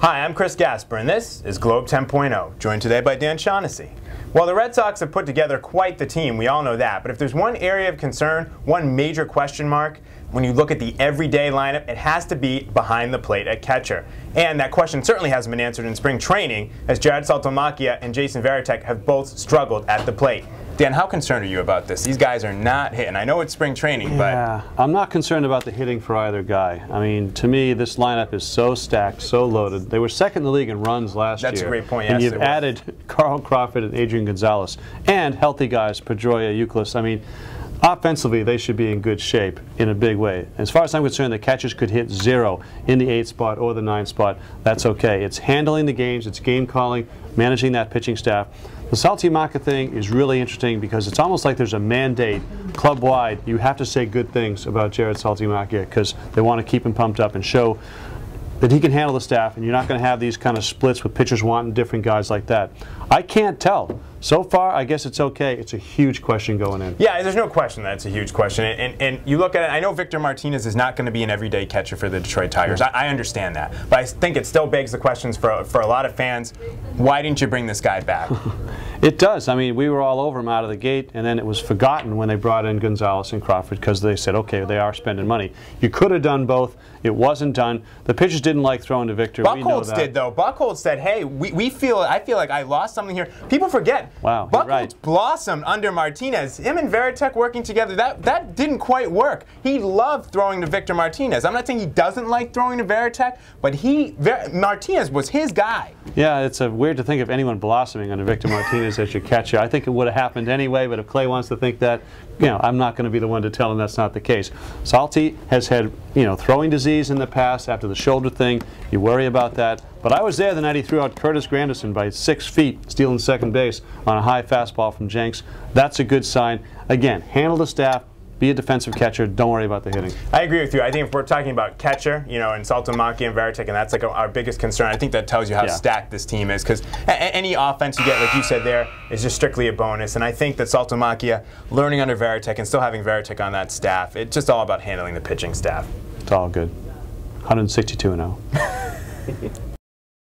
Hi, I'm Chris Gasper, and this is Globe 10.0, joined today by Dan Shaughnessy. Well, the Red Sox have put together quite the team, we all know that, but if there's one area of concern, one major question mark, when you look at the everyday lineup, it has to be behind the plate at catcher. And that question certainly hasn't been answered in spring training, as Jarrod Saltalamacchia and Jason Varitek have both struggled at the plate. Dan, how concerned are you about this? These guys are not hitting. I know it's spring training, but... I'm not concerned about the hitting for either guy. I mean, to me, this lineup is so stacked, so loaded. They were second in the league in runs last year. That's a great point, and yes. you've added Carl Crawford and Adrian Gonzalez, and healthy guys, Pedroia, Euclid. I mean, offensively, they should be in good shape in a big way. As far as I'm concerned, the catchers could hit 0 in the 8 spot or the 9 spot. That's okay. It's handling the games, it's game calling, managing that pitching staff. The Saltalamacchia thing is really interesting because it's almost like there's a mandate club-wide. You have to say good things about Jarrod Saltalamacchia because they want to keep him pumped up and show that he can handle the staff, and you're not going to have these kind of splits with pitchers wanting different guys like that. I can't tell. So far, I guess it's okay. It's a huge question going in. Yeah, there's no question that it's a huge question. And you look at it, I know Victor Martinez is not going to be an everyday catcher for the Detroit Tigers. I understand that. But I think it still begs the questions for a lot of fans. Why didn't you bring this guy back? It does. I mean, we were all over him out of the gate, and then it was forgotten when they brought in Gonzalez and Crawford because they said, okay, they are spending money. You could have done both. It wasn't done. The pitchers didn't like throwing to Victor. Buchholz did, though. Buchholz said, hey, I feel like I lost something here. People forget. Wow, Buchholz blossomed under Martinez. Him and Varitek working together, that didn't quite work. He loved throwing to Victor Martinez. I'm not saying he doesn't like throwing to Varitek, but Martinez was his guy. Yeah, it's weird to think of anyone blossoming under Victor Martinez as your catcher. I think it would have happened anyway, but if Clay wants to think that, you know, I'm not going to be the one to tell him that's not the case. Salty has had, you know, throwing disease in the past after the shoulder thing. You worry about that. But I was there the night he threw out Curtis Granderson by 6 feet, stealing second base on a high fastball from Jenks. That's a good sign. Again, handle the staff. Be a defensive catcher. Don't worry about the hitting. I agree with you. I think if we're talking about catcher, you know, and Saltalamacchia and Varitek, and that's like our biggest concern, I think that tells you how stacked this team is, because any offense you get, like you said there, is just strictly a bonus. And I think that Saltalamacchia, learning under Varitek and still having Varitek on that staff, it's just all about handling the pitching staff. It's all good. 162-0.